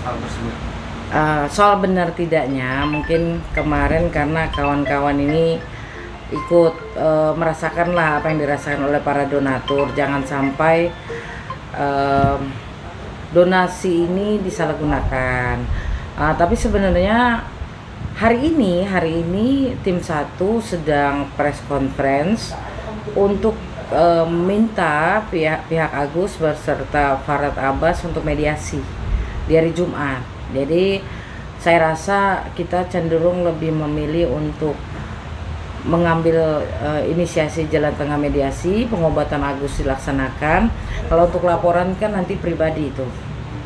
hal tersebut? Soal benar tidaknya, mungkin kemarin karena kawan-kawan ini ikut merasakan lah apa yang dirasakan oleh para donatur. Jangan sampai donasi ini disalahgunakan. Tapi sebenarnya hari ini tim 1 sedang press conference untuk minta pihak Agus beserta Farhad Abbas untuk mediasi di hari Jumat. Jadi saya rasa kita cenderung lebih memilih untuk mengambil inisiasi jalan tengah mediasi, pengobatan Agus dilaksanakan. Kalau untuk laporan kan nanti pribadi, itu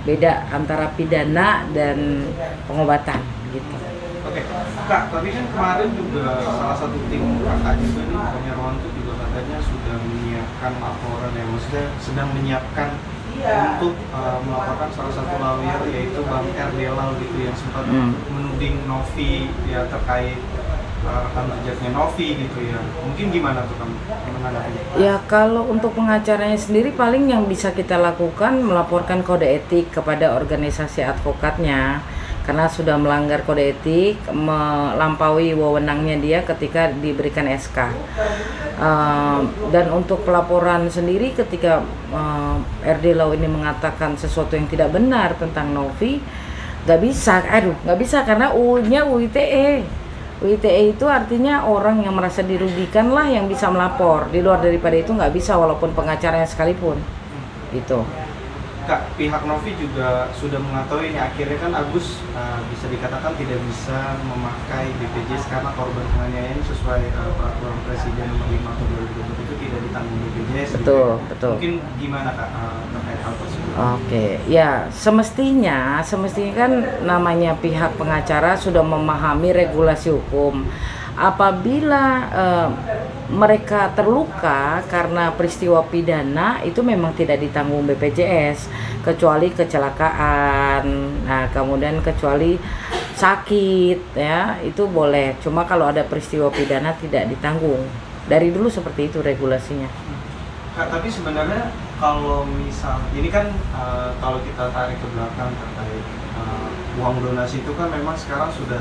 beda antara pidana dan pengobatan gitu. Oke, Kak, tapi kan kemarin juga salah satu tim kakak juga nih, Kak Rohanto juga katanya sudah menyiapkan laporan, ya maksudnya sedang menyiapkan untuk melaporkan salah satu lawyer yaitu Bang R. Delal gitu, yang sempat menuding Novi ya terkait rekam jejaknya Novi gitu ya. Mungkin gimana tuh kamu menanggapinya? Ya kalau untuk pengacaranya sendiri paling yang bisa kita lakukan melaporkan kode etik kepada organisasi advokatnya, karena sudah melanggar kode etik, melampaui wewenangnya dia ketika diberikan SK. Dan untuk pelaporan sendiri ketika RD Law ini mengatakan sesuatu yang tidak benar tentang Novi, nggak bisa karena U-nya UITE. UITE itu artinya orang yang merasa dirugikan lah yang bisa melapor. Di luar daripada itu nggak bisa, walaupun pengacaranya sekalipun. Gitu. Kak, pihak Novi juga sudah mengetahui ini, akhirnya kan Agus bisa dikatakan tidak bisa memakai BPJS karena korban penganiayaan sesuai peraturan Presiden nomor 5 tahun 2020 itu tidak ditanggung BPJS. Betul, gitu. betul. Mungkin gimana Kak terkait hal tersebut? Oke, ya semestinya kan namanya pihak pengacara sudah memahami regulasi hukum. Apabila mereka terluka karena peristiwa pidana, itu memang tidak ditanggung BPJS kecuali kecelakaan. Nah, kemudian kecuali sakit ya, itu boleh. Cuma kalau ada peristiwa pidana tidak ditanggung. Dari dulu seperti itu regulasinya. Kak, tapi sebenarnya kalau misal ini kan kalau kita tarik ke belakang terkait uang donasi itu kan memang sekarang sudah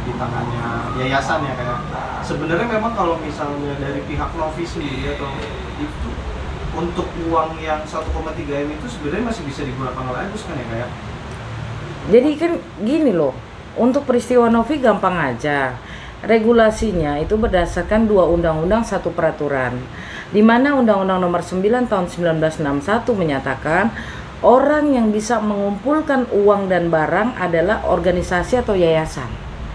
di tangannya yayasan ya, kayak sebenarnya memang kalau misalnya dari pihak Novi sendiri atau itu untuk uang yang 1,3 M itu sebenarnya masih bisa digunakan oleh Agus kan ya, kayak. Jadi kan gini loh, untuk peristiwa Novi gampang aja. Regulasinya itu berdasarkan 2 undang-undang 1 peraturan, di mana Undang-Undang Nomor 9 Tahun 1961 menyatakan orang yang bisa mengumpulkan uang dan barang adalah organisasi atau yayasan.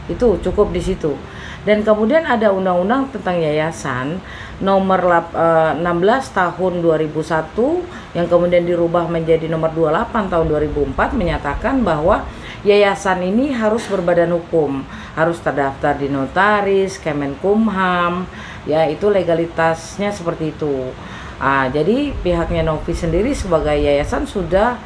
Itu cukup di situ. Dan kemudian ada Undang-Undang tentang Yayasan Nomor 16 Tahun 2001 yang kemudian dirubah menjadi Nomor 28 Tahun 2004 menyatakan bahwa yayasan ini harus berbadan hukum, harus terdaftar di notaris, Kemenkumham, ya itu legalitasnya seperti itu. Jadi pihaknya Novi sendiri sebagai yayasan sudah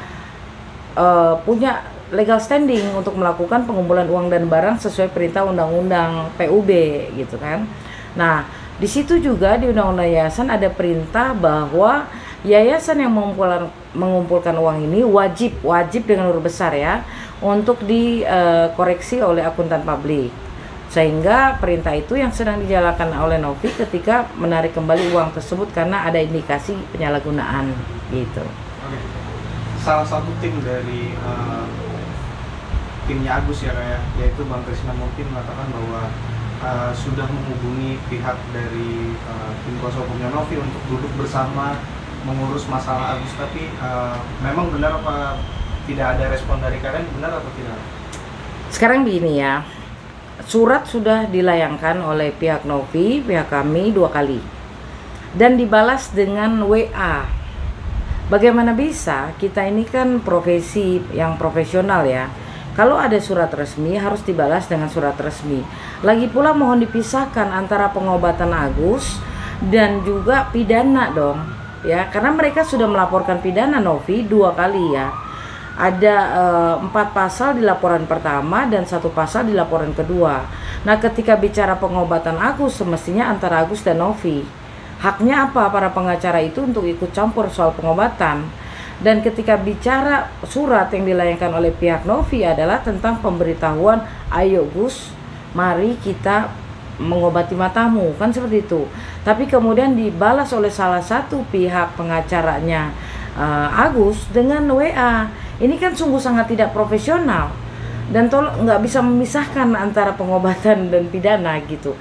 punya legal standing untuk melakukan pengumpulan uang dan barang sesuai perintah undang-undang PUB gitu kan. Nah, di situ juga di undang-undang yayasan ada perintah bahwa yayasan yang mengumpulkan uang ini wajib dengan huruf besar ya untuk dikoreksi oleh akuntan publik. Sehingga perintah itu yang sedang dijalankan oleh Novi ketika menarik kembali uang tersebut karena ada indikasi penyalahgunaan gitu. Oke. Salah satu tim dari timnya Agus ya, yaitu Bang Krisna Murti mengatakan bahwa sudah menghubungi pihak dari tim kuasa hukumnya Novi untuk duduk bersama mengurus masalah Agus, tapi memang benar apa tidak ada respon dari kalian, benar atau tidak? Sekarang begini ya, surat sudah dilayangkan oleh pihak Novi, pihak kami 2 kali dan dibalas dengan WA. Bagaimana bisa, kita ini kan profesi yang profesional ya. Kalau ada surat resmi harus dibalas dengan surat resmi. Lagi pula mohon dipisahkan antara pengobatan Agus dan juga pidana dong ya, karena mereka sudah melaporkan pidana Novi 2 kali ya. Ada 4 pasal di laporan pertama dan 1 pasal di laporan kedua. Nah, ketika bicara pengobatan Agus, semestinya antara Agus dan Novi. Haknya apa para pengacara itu untuk ikut campur soal pengobatan? Dan ketika bicara surat yang dilayangkan oleh pihak Novi adalah tentang pemberitahuan, ayo Gus, mari kita mengobati matamu, kan seperti itu. Tapi kemudian dibalas oleh salah satu pihak pengacaranya Agus dengan WA. Ini kan sungguh sangat tidak profesional, dan nggak bisa memisahkan antara pengobatan dan pidana gitu.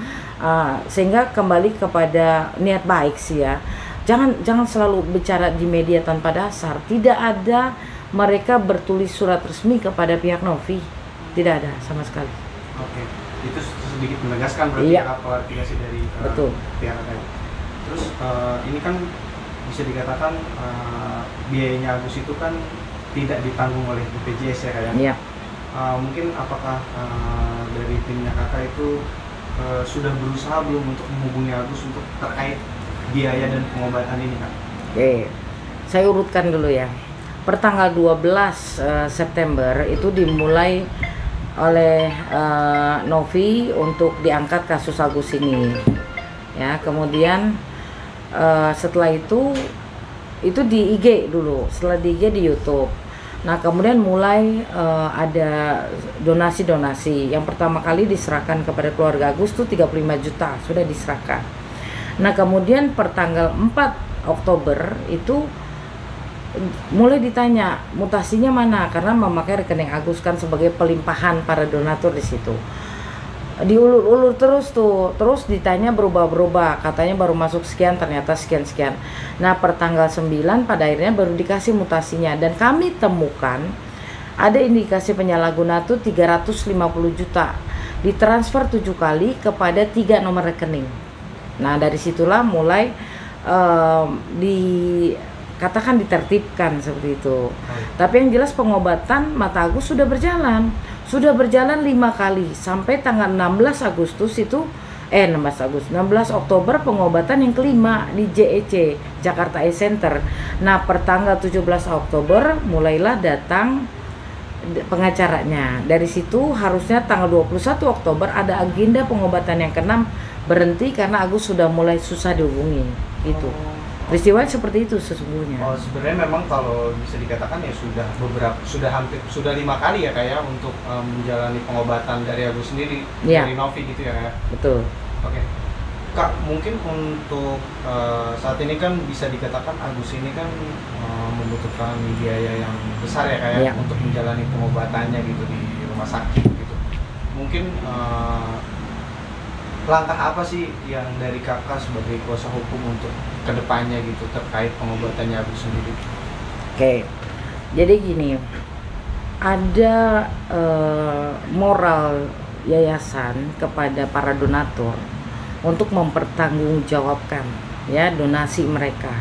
Sehingga kembali kepada niat baik sih ya. Jangan selalu bicara di media tanpa dasar. Tidak ada mereka bertulis surat resmi kepada pihak Novi, tidak ada sama sekali. Oke, itu sedikit menegaskan berarti klarifikasi dari pihak terkait. Terus ini kan bisa dikatakan biayanya Agus itu kan tidak ditanggung oleh BPJS ya kayak. Iya. Mungkin apakah dari timnya kakak itu sudah berusaha belum untuk menghubungi Agus untuk terkait biaya dan pengobatan ini kan? Oke, saya urutkan dulu ya. Pertanggal 12 September itu dimulai oleh Novi untuk diangkat kasus Agus ini. Ya, kemudian setelah itu di IG dulu, setelah di IG di YouTube. Nah, kemudian mulai ada donasi-donasi. Yang pertama kali diserahkan kepada keluarga Agus tuh 35 juta sudah diserahkan. Nah, kemudian pertanggal 4 Oktober itu mulai ditanya mutasinya mana, karena memakai rekening Agus kan sebagai pelimpahan para donatur di situ. Diulur-ulur terus ditanya berubah-berubah, katanya baru masuk sekian, ternyata sekian-sekian. Nah, pertanggal 9 pada akhirnya baru dikasih mutasinya, dan kami temukan ada indikasi penyalahgunaan tuh 350 juta ditransfer 7 kali kepada 3 nomor rekening. Nah, dari situlah mulai dikatakan ditertibkan seperti itu. Tapi yang jelas pengobatan mata Agus sudah berjalan 5 kali sampai tanggal 16 Oktober pengobatan yang kelima di JEC, Jakarta Eye Center. Nah, per tanggal 17 Oktober mulailah datang pengacaranya. Dari situ harusnya tanggal 21 Oktober ada agenda pengobatan yang ke-6 berhenti karena Agus sudah mulai susah dihubungi gitu. Peristiwa seperti itu sesungguhnya. Oh, sebenarnya memang kalau bisa dikatakan ya sudah 5 kali ya kayak untuk menjalani pengobatan dari Agus sendiri, dari Novi gitu ya kayak. Betul. Oke. Kak, mungkin untuk saat ini kan bisa dikatakan Agus ini kan membutuhkan biaya yang besar ya kayak untuk menjalani pengobatannya gitu di rumah sakit gitu. Mungkin langkah apa sih yang dari kakak sebagai kuasa hukum untuk kedepannya gitu terkait pengobatannya Agus sendiri? Oke, jadi gini, ada moral yayasan kepada para donatur untuk mempertanggungjawabkan ya donasi mereka,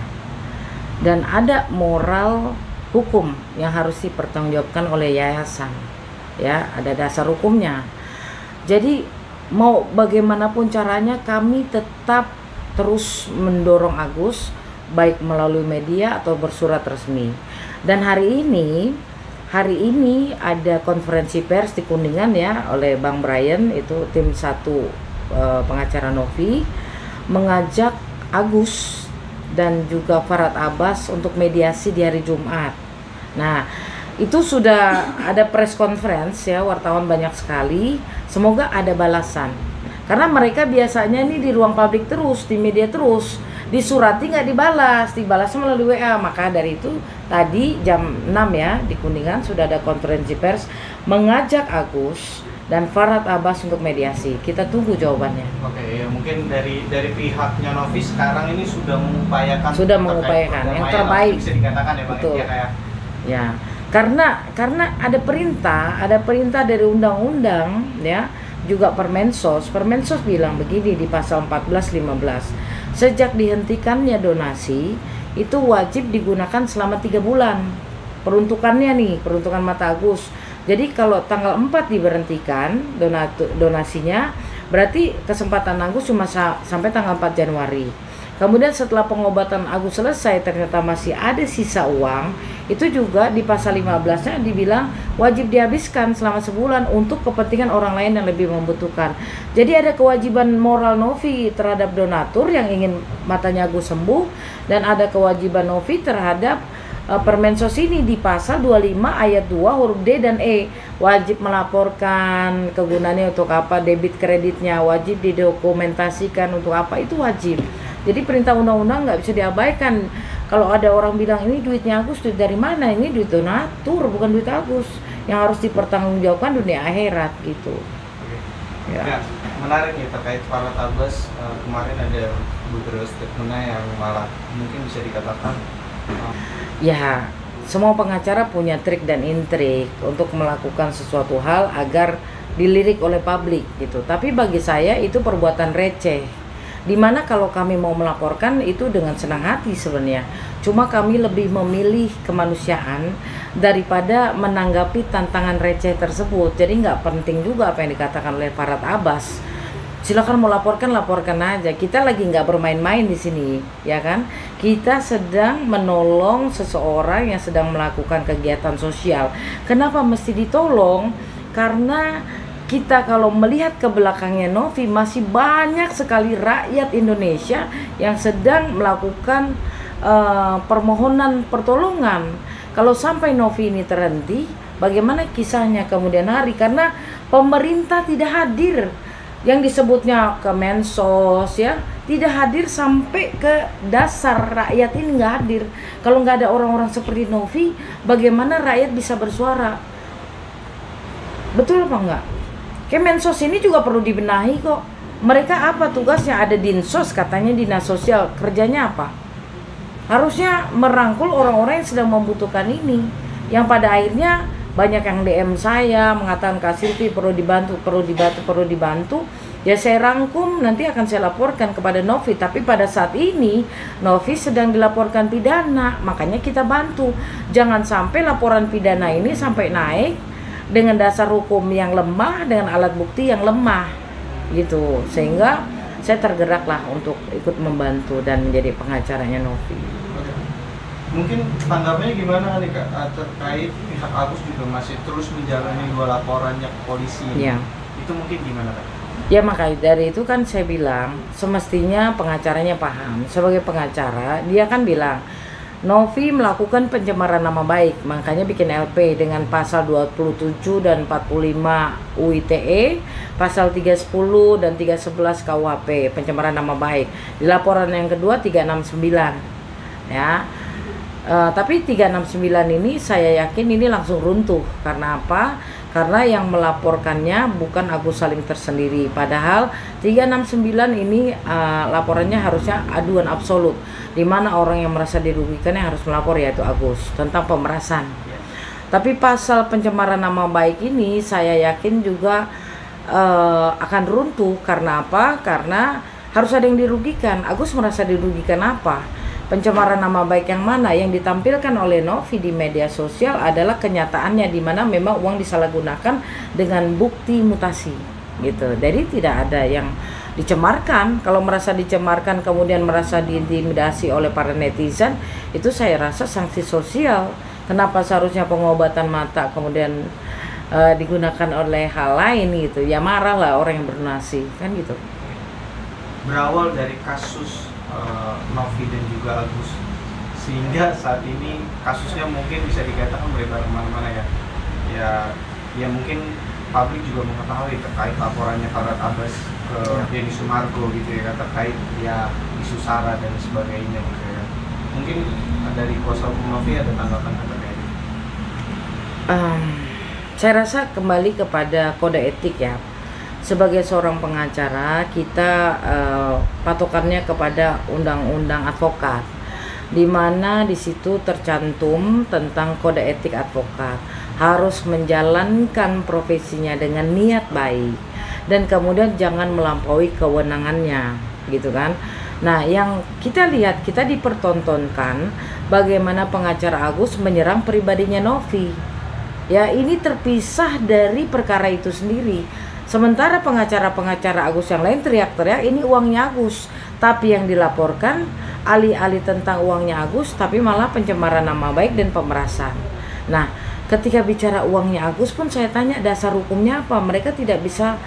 dan ada moral hukum yang harus dipertanggungjawabkan oleh yayasan ya, ada dasar hukumnya. Jadi mau bagaimanapun caranya kami tetap terus mendorong Agus baik melalui media atau bersurat resmi. Dan hari ini ada konferensi pers di Kuningan ya oleh Bang Brian, itu tim 1 pengacara Novi, mengajak Agus dan juga Farhad Abbas untuk mediasi di hari Jumat. Nah, itu sudah ada press conference ya, wartawan banyak sekali. Semoga ada balasan, karena mereka biasanya ini di ruang publik terus, di media terus, disurati nggak dibalas melalui WA. Maka dari itu tadi jam 6 ya di Kuningan sudah ada konferensi pers mengajak Agus dan Farhad Abbas untuk mediasi. Kita tunggu jawabannya. Oke, ya mungkin dari pihaknya Novi sekarang ini sudah mengupayakan yang terbaik bisa dikatakan ya Bang. Betul. Ya kayak ya. Karena ada perintah dari undang-undang ya, juga Permensos bilang begini di pasal 14-15. Sejak dihentikannya donasi itu wajib digunakan selama 3 bulan. Peruntukan mata Agus. Jadi kalau tanggal 4 diberhentikan donasinya, berarti kesempatan Agus cuma sampai tanggal 4 Januari. Kemudian setelah pengobatan Agus selesai ternyata masih ada sisa uang, itu juga di pasal 15-nya dibilang wajib dihabiskan selama sebulan untuk kepentingan orang lain yang lebih membutuhkan. Jadi ada kewajiban moral Novi terhadap donatur yang ingin matanya Agus sembuh, dan ada kewajiban Novi terhadap Permensos ini di pasal 25 ayat 2 huruf D dan E wajib melaporkan kegunaannya untuk apa, debit kreditnya wajib didokumentasikan untuk apa, itu wajib. Jadi perintah undang-undang nggak bisa diabaikan. Kalau ada orang bilang ini duitnya Agus, duit dari mana? Ini duit donatur, bukan duit Agus yang harus dipertanggungjawabkan dunia akhirat gitu. Ya, menarik nih terkait Farhad Abbas. Kemarin ada beberapa statementnya yang malah mungkin bisa dikatakan ya, semua pengacara punya trik dan intrik untuk melakukan sesuatu hal agar dilirik oleh publik gitu. Tapi bagi saya itu perbuatan receh. Dimana kalau kami mau melaporkan itu dengan senang hati sebenarnya. Cuma kami lebih memilih kemanusiaan daripada menanggapi tantangan receh tersebut. Jadi nggak penting juga apa yang dikatakan oleh Farhad Abbas. Silakan mau laporkan, laporkan aja. Kita lagi nggak bermain-main di sini, ya kan? Kita sedang menolong seseorang yang sedang melakukan kegiatan sosial. Kenapa mesti ditolong? Karena kita kalau melihat ke belakangnya Novi, masih banyak sekali rakyat Indonesia yang sedang melakukan permohonan pertolongan. Kalau sampai Novi ini terhenti, bagaimana kisahnya kemudian hari? Karena pemerintah tidak hadir, yang disebutnya Kemensos ya, tidak hadir sampai ke dasar rakyat ini, nggak hadir. Kalau nggak ada orang-orang seperti Novi, bagaimana rakyat bisa bersuara? Betul apa enggak? Kemensos ini juga perlu dibenahi kok. Mereka apa tugasnya? Ada Dinsos katanya, dinas sosial, kerjanya apa? Harusnya merangkul orang-orang yang sedang membutuhkan ini. Yang pada akhirnya banyak yang DM saya mengatakan Kak Silvi perlu dibantu, perlu dibantu, perlu dibantu. Ya saya rangkum, nanti akan saya laporkan kepada Novi. Tapi pada saat ini Novi sedang dilaporkan pidana, makanya kita bantu. Jangan sampai laporan pidana ini sampai naik dengan dasar hukum yang lemah, dengan alat bukti yang lemah gitu. Sehingga saya tergeraklah untuk ikut membantu dan menjadi pengacaranya Novi. Mungkin tanggapannya gimana nih Kak, terkait pihak Agus juga masih terus menjalani 2 laporannya ke polisi ini. Ya. Itu mungkin gimana Kak? Ya makanya dari itu kan saya bilang semestinya pengacaranya paham. Sebagai pengacara dia kan bilang Novi melakukan pencemaran nama baik, makanya bikin LP dengan pasal 27 dan 45 UITE, pasal 310 dan 311 KUHP pencemaran nama baik. Di laporan yang kedua 369 ya. Tapi 369 ini saya yakin ini langsung runtuh. Karena apa? Karena yang melaporkannya bukan Agus Salim tersendiri. Padahal 369 ini laporannya harusnya aduan absolut, di mana orang yang merasa dirugikan yang harus melapor yaitu Agus tentang pemerasan. Tapi pasal pencemaran nama baik ini saya yakin juga akan runtuh. Karena apa? Karena harus ada yang dirugikan. Agus merasa dirugikan apa? Pencemaran nama baik yang mana? Yang ditampilkan oleh Novi di media sosial adalah kenyataannya, di mana memang uang disalahgunakan dengan bukti mutasi gitu. Jadi tidak ada yang dicemarkan. Kalau merasa dicemarkan kemudian merasa diintimidasi oleh para netizen, itu saya rasa sanksi sosial. Kenapa seharusnya pengobatan mata kemudian digunakan oleh hal lain gitu? Ya marahlah orang yang berdonasi kan gitu. Berawal dari kasus Novi dan juga Agus, sehingga saat ini kasusnya mungkin bisa dikatakan melebar kemana-mana ya mungkin publik juga mengetahui terkait laporannya Farhad Abbas ke Denny Sumargo gitu ya, terkait ya isu SARA dan sebagainya gitu ya. Mungkin dari kuasa hukum Novi ada tanggapan terkait ini? Saya rasa kembali kepada kode etik ya. Sebagai seorang pengacara, kita patokannya kepada undang-undang advokat, di mana di situ tercantum tentang kode etik advokat, harus menjalankan profesinya dengan niat baik dan kemudian jangan melampaui kewenangannya, gitu kan. Nah, yang kita lihat, kita dipertontonkan bagaimana pengacara Agus menyerang pribadinya Novi. Ya, ini terpisah dari perkara itu sendiri. Sementara pengacara-pengacara Agus yang lain teriak-teriak ini uangnya Agus, tapi yang dilaporkan alih-alih tentang uangnya Agus, tapi malah pencemaran nama baik dan pemerasan. Nah, ketika bicara uangnya Agus pun saya tanya dasar hukumnya apa? Mereka tidak bisa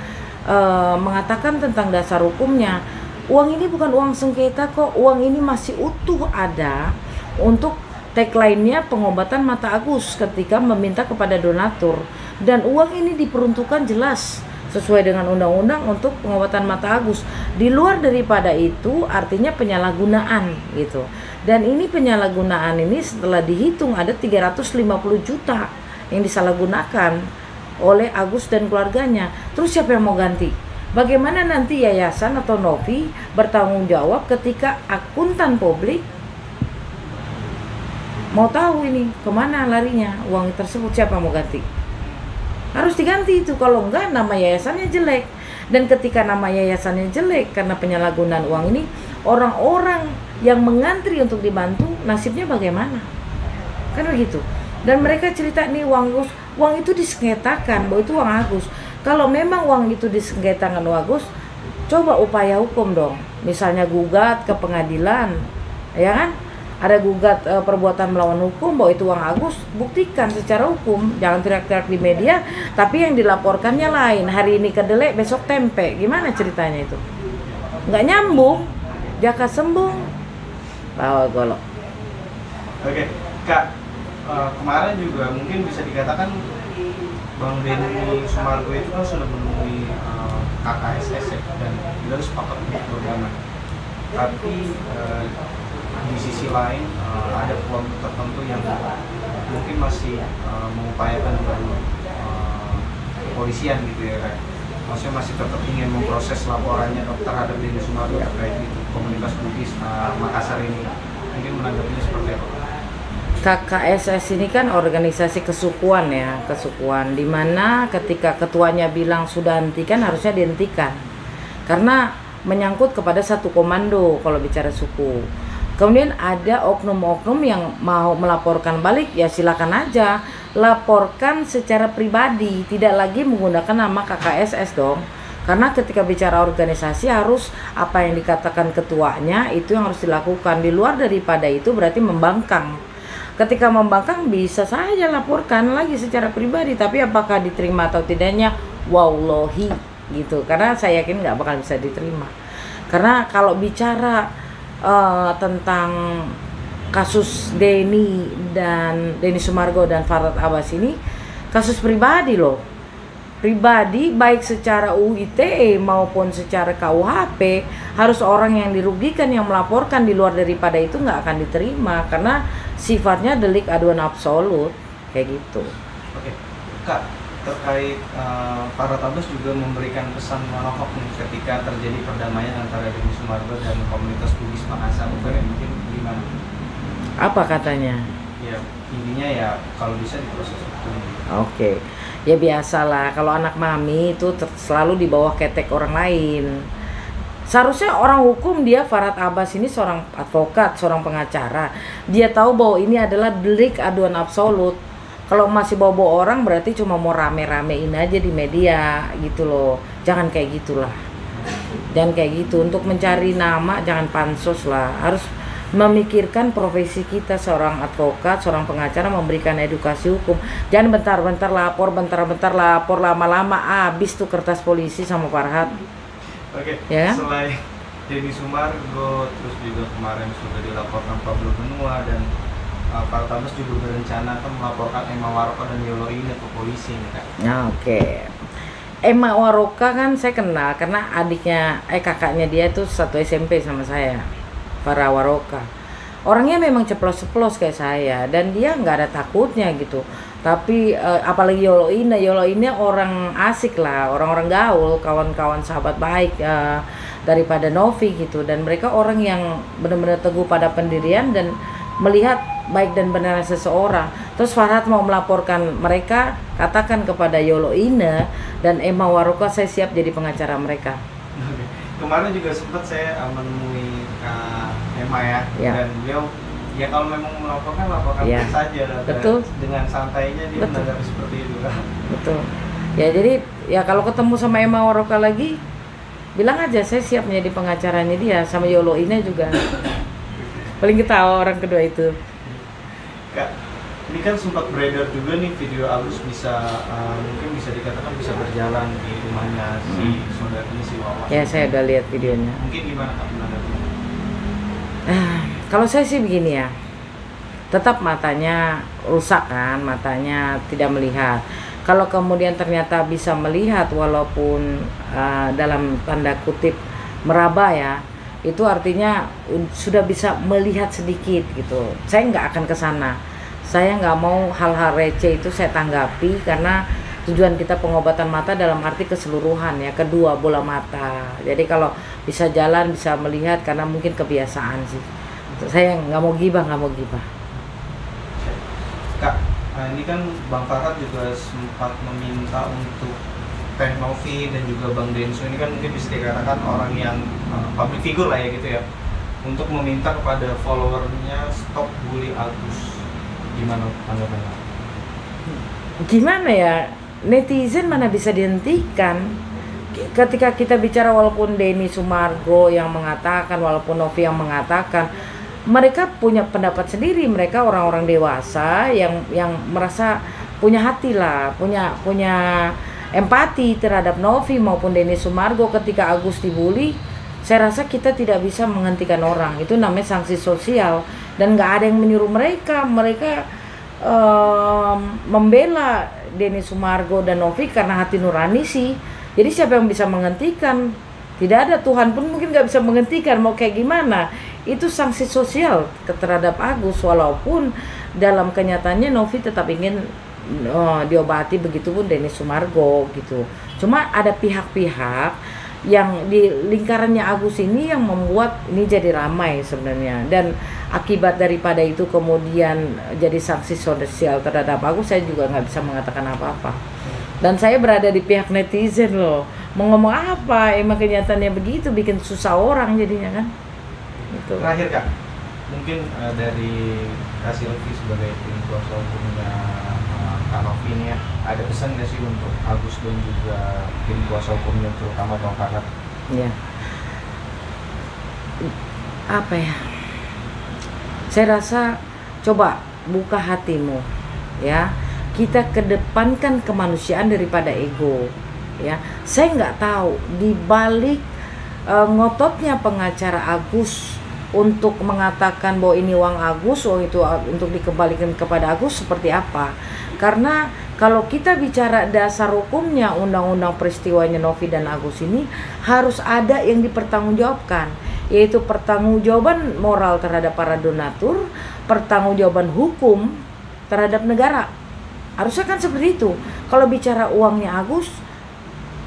mengatakan tentang dasar hukumnya. Uang ini bukan uang sengketa kok, uang ini masih utuh ada untuk tagline-nya pengobatan mata Agus ketika meminta kepada donatur, dan uang ini diperuntukkan jelas sesuai dengan undang-undang untuk pengobatan mata Agus. Di luar daripada itu artinya penyalahgunaan gitu. Dan ini penyalahgunaan ini setelah dihitung ada 350 juta yang disalahgunakan oleh Agus dan keluarganya. Terus siapa yang mau ganti? Bagaimana nanti yayasan atau Novi bertanggung jawab ketika akuntan publik mau tahu ini kemana larinya uang tersebut? Siapa yang mau ganti? Harus diganti itu, kalau enggak nama yayasannya jelek. Dan ketika nama yayasannya jelek karena penyalahgunaan uang ini, orang-orang yang mengantri untuk dibantu nasibnya bagaimana? Kan begitu. Dan mereka cerita nih uang itu disengketakan bahwa itu uang Agus. Kalau memang uang itu disengketakan uang Agus, coba upaya hukum dong. Misalnya gugat ke pengadilan, ya kan? Ada gugat perbuatan melawan hukum bahwa itu uang Agus, buktikan secara hukum. Jangan teriak-teriak di media, tapi yang dilaporkannya lain. Hari ini kedelai, besok tempe. Gimana ceritanya itu? Nggak nyambung. Jaka sembung, bawa golok. Oke, Kak, kemarin juga mungkin bisa dikatakan Bang Denny Sumargo itu kan sudah menemui KKSS ya, dan beliau sepakat untuk berdamai. Tapi di sisi lain ada kelompok tertentu yang mungkin masih mengupayakan dengan kepolisian gitu ya, Kak. Maksudnya masih tetap ingin memproses laporannya terhadap Denny Sumargo terkait itu komunitas Bugis Makassar ini. Mungkin menanggapinya seperti apa? KKSS ini kan organisasi kesukuan ya, kesukuan, dimana ketika ketuanya bilang sudah hentikan, harusnya dihentikan karena menyangkut kepada satu komando kalau bicara suku. Kemudian ada oknum-oknum yang mau melaporkan balik, ya silakan aja laporkan secara pribadi, tidak lagi menggunakan nama KKSS dong. Karena ketika bicara organisasi harus apa yang dikatakan ketuanya itu yang harus dilakukan. Di luar daripada itu berarti membangkang. Ketika membangkang bisa saja laporkan lagi secara pribadi, tapi apakah diterima atau tidaknya wallahi gitu. Karena saya yakin nggak bakal bisa diterima. Karena kalau bicara tentang kasus Denny Sumargo dan Farhad Abbas ini kasus pribadi loh, pribadi baik secara UU ITE maupun secara KUHP, harus orang yang dirugikan yang melaporkan. Di luar daripada itu nggak akan diterima karena sifatnya delik aduan absolut kayak gitu. Oke, Kak, terkait Farhad Abbas juga memberikan pesan menohok ketika terjadi perdamaian antara Denny Sumargo dan komunitas Bugis Makassar. Mungkin gimana? Apa katanya? Ya intinya ya kalau bisa diproses hukum. Oke. Ya biasalah kalau anak mami itu selalu di bawah ketek orang lain. Seharusnya orang hukum, dia Farhad Abbas ini seorang advokat, seorang pengacara. Dia tahu bahwa ini adalah delik aduan absolut. Kalau masih bawa-bawa orang berarti cuma mau rame-ramein aja di media gitu loh. Jangan kayak gitulah. Jangan kayak gitu. Untuk mencari nama jangan pansos lah. Harus memikirkan profesi kita, seorang advokat, seorang pengacara, memberikan edukasi hukum. Jangan bentar-bentar lapor, lama-lama habis tuh kertas polisi sama Farhad. Oke, ya? Selain Denny Sumargo, terus juga kemarin sudah dilaporkan Pablo Benua dan Farhad Abbas juga berencana akan melaporkan Emma Waroka dan Yolo ini ke polisi nih, Kak. Oke. Emma Waroka kan saya kenal karena kakaknya dia tuh satu SMP sama saya, Farah Waroka. Orangnya memang ceplos-ceplos kayak saya dan dia nggak ada takutnya gitu. Tapi apalagi Yolo ini orang asik lah, orang-orang gaul, kawan-kawan sahabat baik daripada Novi gitu. Dan mereka orang yang benar-benar teguh pada pendirian dan melihat baik dan benar seseorang. Terus Farhad mau melaporkan mereka, katakan kepada Yolo Ine dan Emma Waroka, saya siap jadi pengacara mereka. Kemarin juga sempat saya menemui Emma ya, dan beliau ya kalau memang melaporkan ya, saja. Betul. Dengan santainya dia menanggapi seperti itu kan. Betul. Ya jadi ya kalau ketemu sama Emma Waroka lagi, bilang aja saya siap menjadi pengacaranya dia, sama Yolo Ine juga. Paling ketawa orang kedua itu. Kak, ini kan sempat beredar juga nih video Agus mungkin bisa dikatakan bisa berjalan di rumahnya si saudara ini, si Wawan. Ya saya udah lihat videonya. Mungkin gimana Kak menanggapinya? Kalau saya sih begini ya, tetap matanya rusak kan, matanya tidak melihat. Kalau kemudian ternyata bisa melihat walaupun dalam tanda kutip meraba ya, itu artinya sudah bisa melihat sedikit gitu. Saya nggak akan ke sana. Saya nggak mau hal-hal receh itu saya tanggapi, karena tujuan kita pengobatan mata dalam arti keseluruhan ya, kedua bola mata. Jadi kalau bisa jalan, bisa melihat, karena mungkin kebiasaan sih. Saya nggak mau gibah, Kak, ini kan Bang Farhat juga sempat meminta untuk Teh Novi dan juga Bang Denso, ini kan mungkin bisa dikatakan orang yang public figure lah ya gitu ya, untuk meminta kepada followernya stop bully Agus. Gimana tanggapannya? Gimana ya, netizen mana bisa dihentikan. Ketika kita bicara, walaupun Denny Sumargo yang mengatakan, walaupun Novi yang mengatakan, mereka punya pendapat sendiri. Mereka orang-orang dewasa yang merasa punya hati lah, punya empati terhadap Novi maupun Denny Sumargo. Ketika Agus dibully, saya rasa kita tidak bisa menghentikan orang. Itu namanya sanksi sosial, dan nggak ada yang menyuruh mereka membela Denny Sumargo dan Novi karena hati nurani sih. Jadi siapa yang bisa menghentikan? Tidak ada, Tuhan pun mungkin nggak bisa menghentikan, mau kayak gimana. Itu sanksi sosial terhadap Agus, walaupun dalam kenyataannya Novi tetap ingin diobati, begitupun Denny Sumargo gitu. Cuma ada pihak-pihak yang di lingkarannya Agus ini yang membuat ini jadi ramai sebenarnya, dan akibat daripada itu kemudian jadi sanksi sosial terhadap Agus. Saya juga nggak bisa mengatakan apa-apa, dan saya berada di pihak netizen loh. Mau ngomong apa, emang kenyataannya begitu, bikin susah orang jadinya kan gitu. Terakhir Kak, mungkin dari Kak Silvi sebagai tim kuasa hukumnya Kak Novi ini ya, ada pesan nggak sih untuk Agus dan juga tim kuasa hukumnya, terutama Bang Farhat? Ya, apa ya, saya rasa coba buka hatimu ya, kita kedepankan kemanusiaan daripada ego ya. Saya nggak tahu di balik ngototnya pengacara Agus untuk mengatakan bahwa ini uang Agus, uang itu untuk dikembalikan kepada Agus, seperti apa. Karena kalau kita bicara dasar hukumnya, undang-undang peristiwanya Novi dan Agus ini harus ada yang dipertanggungjawabkan, yaitu pertanggungjawaban moral terhadap para donatur, pertanggungjawaban hukum terhadap negara. Harusnya kan seperti itu. Kalau bicara uangnya Agus,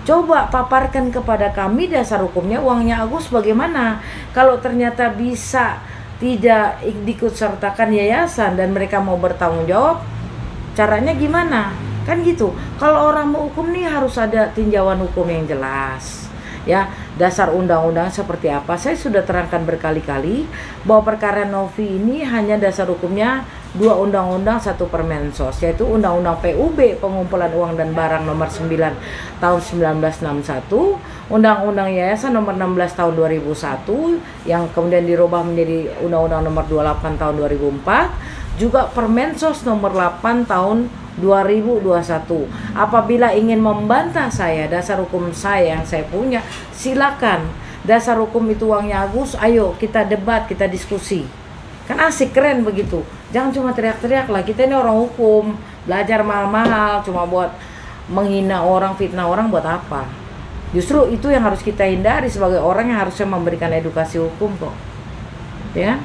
coba paparkan kepada kami dasar hukumnya, uangnya Agus bagaimana. Kalau ternyata bisa tidak diikutsertakan yayasan dan mereka mau bertanggung jawab, caranya gimana? Kan gitu. Kalau orang mau hukum nih harus ada tinjauan hukum yang jelas. Ya, dasar undang-undang seperti apa? Saya sudah terangkan berkali-kali bahwa perkara Novi ini hanya dasar hukumnya 2 undang-undang, 1 Permensos, yaitu Undang-Undang PUB, Pengumpulan Uang dan Barang nomor 9 tahun 1961, Undang-Undang Yayasan nomor 16 tahun 2001 yang kemudian dirubah menjadi Undang-Undang nomor 28 tahun 2004, juga Permensos nomor 8 tahun 2021. Apabila ingin membantah saya, dasar hukum saya yang saya punya, silakan. Dasar hukum itu uangnya Agus, ayo kita debat, kita diskusi. Kan asik, keren begitu. Jangan cuma teriak-teriak lah. Kita ini orang hukum, belajar mahal-mahal cuma buat menghina orang, fitnah orang, buat apa? Justru itu yang harus kita hindari sebagai orang yang harusnya memberikan edukasi hukum kok. Ya.